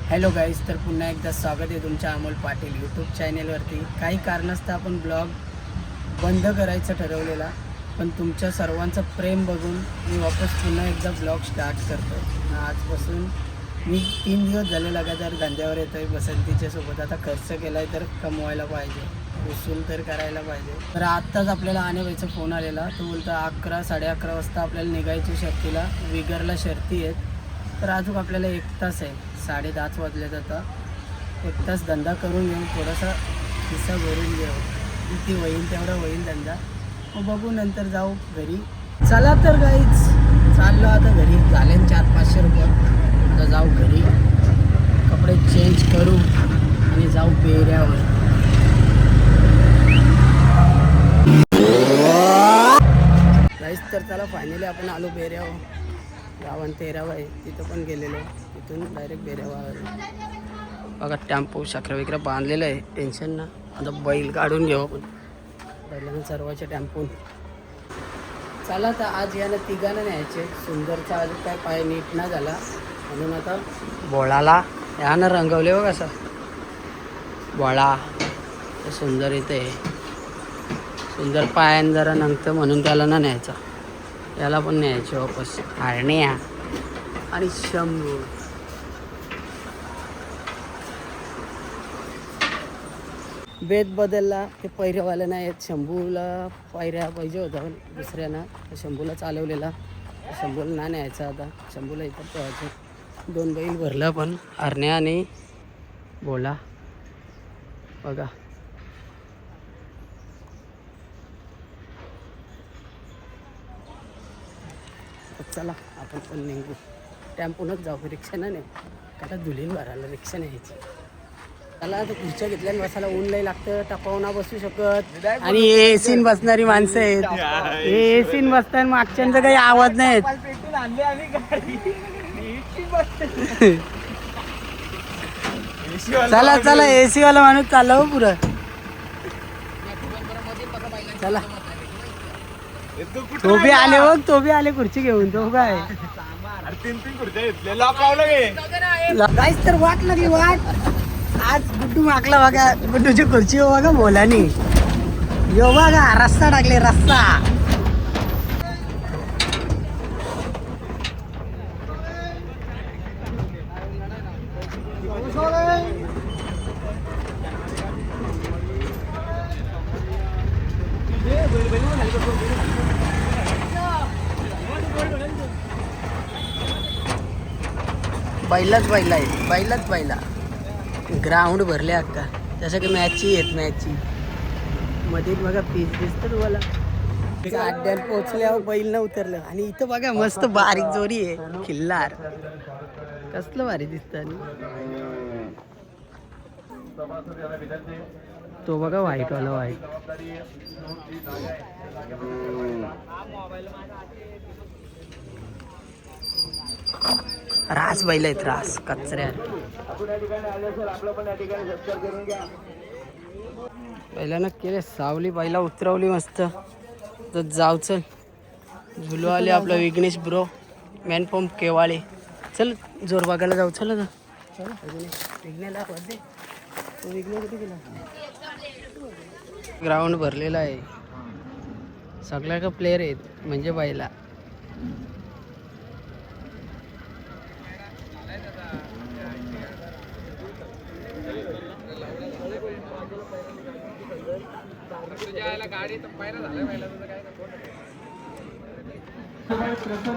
Hello guys, तर पुन्हा एकदा स्वागत आहे तुमच्या अमोल पाटील यूट्यूब चॅनेलवरती. काही कारणास्तव आपण ब्लॉग बंद करायचं ठरवलेला, पण तुमच्या सर्वांचं प्रेम बघून मी वापस पुन्हा एकदा ब्लॉग स्टार्ट करतो. आजपासून मी 3 दिवस झाले लगातार धंद्यावर येतो आहे बसंतीच्या सोबत. आता खर्च केला आहे तर कमवायला पाहिजे, वसूल तर करायला पाहिजे. तर आत्ताच आपल्याला आनेबाईचा फोन आलेला. तो बोलतो 11 साडे 11 वाजता आपल्याला निघायची शर्तीला, विगरला शर्ती आहेत. तर अजून आपल्याला 1 तास आहे, 10:30 वाजले जाता. 1 तास धंदा करून घेऊन थोडासा खिस्सा भरून घेऊ, किती होईल तेवढा होईल धंदा. मग बघू, नंतर जाऊ घरी. चला तर गाईच, चाललो आता घरी. झाले 400-500 रुपये. आता जाऊ घरी, कपडे चेंज करू आणि जाऊ पेऱ्यावर. गाईच तर चला, फायनली आपण आलो पेऱ्यावर. गावान तेरावा आहे, तिथं पण गेलेलो. तिथून डायरेक्ट बेऱ्यावर. बघा टेम्पो साखर वगैरे बांधलेलं आहे, टेन्शन ना. आता बैल काढून घेऊ आपण, बैलांना सर्वाच्या टेम्पोन. चला तर आज यानं तिघांना न्यायचे. सुंदरचा आज काय पाय नीट ना झाला म्हणून आता बोळाला यानं रंगवले बघ असं बोळा. सुंदर इथे सुंदर पायान जरा नंगतं म्हणून त्याला ना न्यायचा. याला पण न्यायचे वापस. हरण्या आणि शंभू. बेत बदलला, ते पैऱ्यावाल्या नाही आहेत. शंभूला पैऱ्या पाहिजे होता पण दुसऱ्यानं, शंभूला चालवलेला. शंभूला ना न्यायचा. आता शंभूला इथं ठेवायचं. 2 बैल भरला पण, हरण्या आणि बोला. बघा चला आपण पण निघू. टेम्पोनच जाऊ, रिक्षानं नाही. आता धुलीन भरायला रिक्षा न्यायची. त्याला आता खुर्च्या घेतल्याने बसायला ऊन लई लागतं. टपावना बसू शकत. आणि एसीन बसणारी माणसं आहेत. एसीन बसतात, मागच्यांचा काही आवाज नाही. चला चला, एसी वाला माणूस चालला हो पुरं. चला, तो बी आले बघ, तो बी आले खुर्ची घेऊन. तो काय 3 खुर्च्या घेतले, लॉक लावलं गे. गाईस तर वाट लागली, वाट. आज गुड्डू मागला बघा, गुड्डूची खुर्ची हो बघा बोलानी. यो बघा रस्ता टाकले, रस्ता. बैलाच बैला आहे, बैलाच बैला. ग्राउंड भरले अक्का, जसं की मॅचची आहेत. मॅचची मध्ये बघा पीस दिसतं तुम्हाला. अड्ड्यात पोचल्यावर बैल न उतरलं. आणि इथं बघा मस्त बारीक जोरी आहे, खिल्लार. कसलं भारी दिसतं. तो बघा व्हाईट वाला, व्हाईट. रास बैल आहेत, रास कचऱ्या. पहिल्यानं केले सावली, बैला उतरवली मस्त. तर जाऊ चल. झुलू आले आपला विघ्नेश ब्रो, मॅन फॉर्म केवाळे. चल जोर बघायला जाऊ. चल आता विघ्नेला वाजते. तो विघ्ने कुठे गेला? ग्राउंड भरलेला आहे, सगळ्या का प्लेयर आहेत म्हणजे बैला.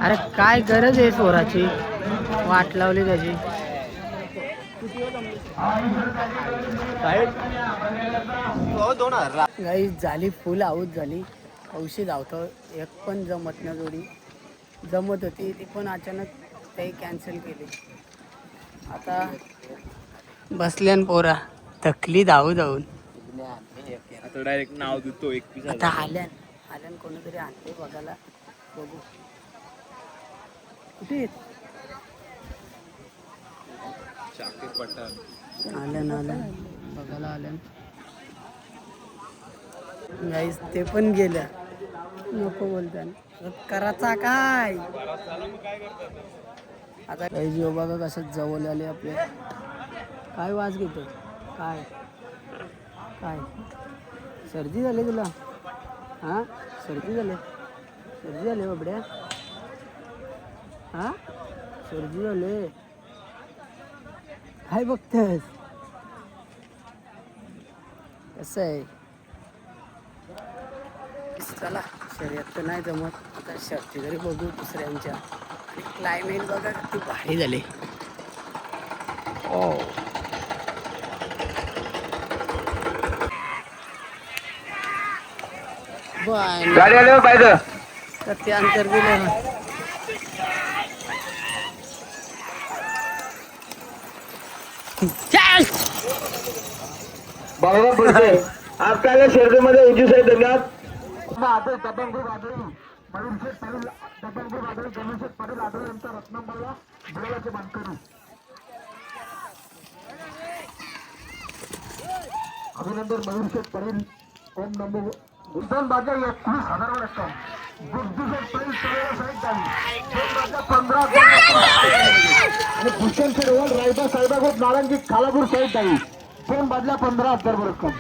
अरे काय गरज आहे सोराची, वाट लावली त्याची. गाई झाली फुल आऊट झाली. औषध धावतो, एक पण जमत ना जोडी. जमत होती ती पण अचानक ते कॅन्सल केली. आता बसल्यान पोरा थकली धावू धावून. आता डायरेक्ट नाव देतो 21. आता आल्यान कोणीतरी आणले बघायला. बघू कुठे आल्यान बघायला आल्यान. गाईस ते पण गेल्या. नको बोलताना करायचा काय. आता काही जीव बघा कसं जवळ आले आपले. काय वास घेतो? काय काय सर्दी झाली तुला? हां सर्दी झाली बाबड्या. हां सर्दी झाली काय बघतेस? कसं आहे? चला शर्यत तर नाही जमत आता, शर्ती तरी बघू दुसऱ्यांच्या. आणि क्लायमेट बघा किती भारी झाले. ओ गाडी आल्यावर पाहिजे तर ते अंतर दिलं. बाबा पुढचे आपल्याला शर्यतीमध्ये उंची सहित धन्यवाद. अभिनंदन मयूर शेठ पाटील. ओम नमो बुद्धान बाजा 21,000 रक्कम. आणि भूषण शेडवल रायबा साहेबागोट नारायणजी खालापूर साहेब जाईल 2 बाजल्या 15,000 रक्कम.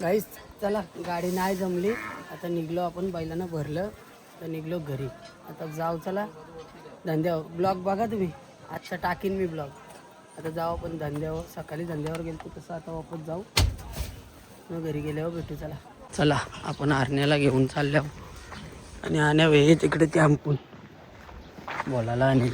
गाईस चला गाडी नाही जमली आता निघलो आपण, बैलांना भरलं तर निघलो घरी. आता जाऊ चला धंद्यावर. ब्लॉग बघा तुम्ही, आजचा टाकीन मी ब्लॉग. आता जाऊ आपण धंद्यावर. सकाळी धंद्यावर गेलो तसं आता वापस जाऊ, मग घरी गेल्यावर भेटू. चला चला आपण आरण्याला घेऊन चालल्या आणि आण्या वे तिकडे कॅम्पून बोलायला अनिल.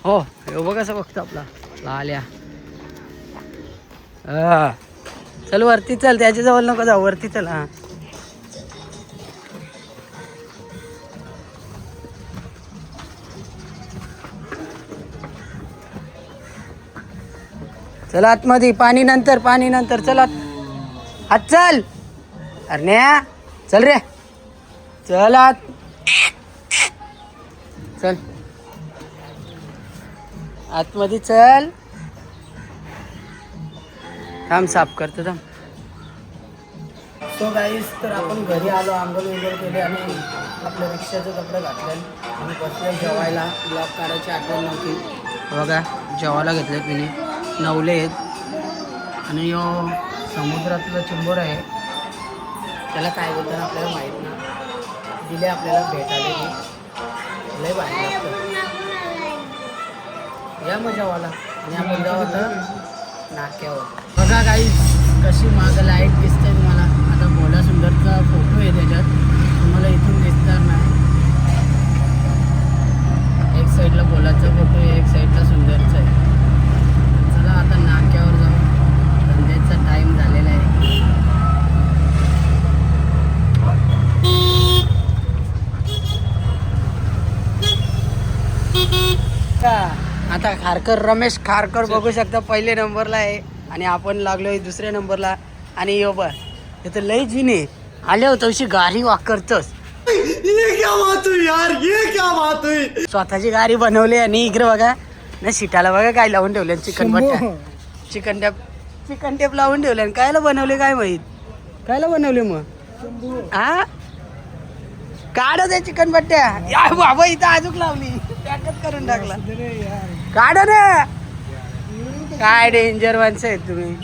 हो हे बघ कसं बघतो आपला लाल्या. हा चल वरती चल, त्याच्याजवळ नको जाऊ, वरती चल. हा चल आतमध्ये, पाणी नंतर चल आत चल. अरण्या चल रे, चल आत चल, आतमध्ये चल. थांब साफ करतो थांब. सो गाईस तर आपण घरी आलो, आंघोळ वगैरे केले आणि आपल्या रिक्षाचे कपडे घातले आणि बसले जेवायला. ब्लॉग काढायची आठवण नव्हती. बघा जेवायला घेतले तिने, नवले आहेत आणि यो समुद्रातलं चिंबोर आहे, त्याला काय बोलतात आपल्याला माहीत ना. दिले आपल्याला भेटायला की लय भारी लागतं. या मग जेवायला. आणि आपण जाऊ आता नाक्यावर. बघा गाईस कशी मागं लाईट दिसते तुम्हाला. आता भोला सुंदरचा फोटो आहे त्याच्यात, तुम्हाला इथून दिसणार नाही. एक साईडला भोलाचा फोटो आहे, एक साईडला सुंदरचा आहे. चला आता नाक्यावर जाऊ, धंद्याचा टाईम झालेला आहे. आता खारकर रमेश खारकर बघू शकता पहिल्या नंबरला आहे आणि आपण लागलोय दुसऱ्या नंबरला. आणि यो बा इथं लई जुने आले होतं अशी गाडी वाकरतोस. स्वतःची गाडी बनवली आणि इकडे बघा ना सीटाला बघा काय लावून ठेवले, चिकन टेप लावून ठेवले. कायला बनवले काय माहित, कायला बनवले मग. हा काढ त्या चिकन बट्ट्या. या बाबा इथं अजून लावली, पॅकच करून टाकला. काढ ना, काय डेंजर माणसं आहेत तुम्ही.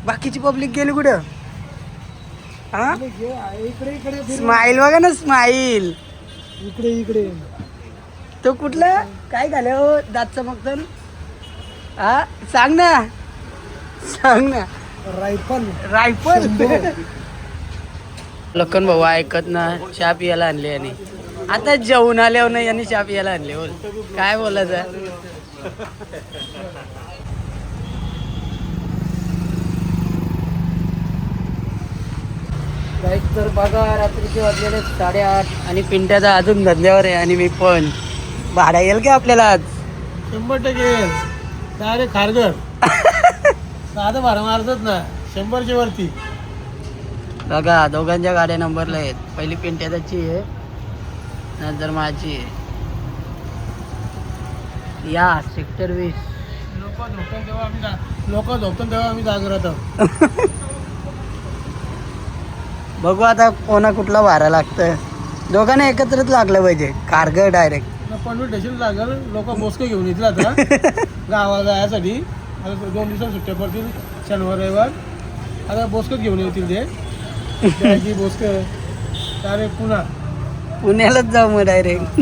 बाकीची पब्लिक गेली कुठं. हा स्माईल बघा ना, स्माईल इकडे तो कुठला काय झालं हो दात चमकतो. हा सांग ना रायफल लखन भाऊ ऐकत ना चहा पियाला आणली आणि आता जेवून आल्यावर नाही यांनी चहा पियाला आणले. बोल काय बोलायचं. गाईस तर बघा रात्रीचे वाजलेले 8:30 आणि पिंट्याचा अजून धंद्यावर आहे आणि मी पण. भाडा येईल का आपल्याला आज? 100% डायरेक्ट खारघर. साधं भाडं मारतात ना 100च्या वरती. बघा दोघांच्या गाड्या नंबरला आहेत. पहिली पिंट्याची आहे नंतर माझी आहे. या सेक्टर 20. लोक झोपतात तेव्हा आम्ही जाग राहतो. बघू आता कोणा कुठला भाडा लागतं. दोघांना एकत्रच लागलं पाहिजे. कारगर डायरेक्ट. पनवेल स्टेशन लागल. लोक बोसकं घेऊन येतील आता गावाला जायसाठी. आता 2 दिवसात सुट्ट्या पडतील शनिवार रविवार. आता बोसकं घेऊन येतील ते. बोसकं डायरेक्ट पुन्हा पुण्यालाच जाऊ मग डायरेक्ट.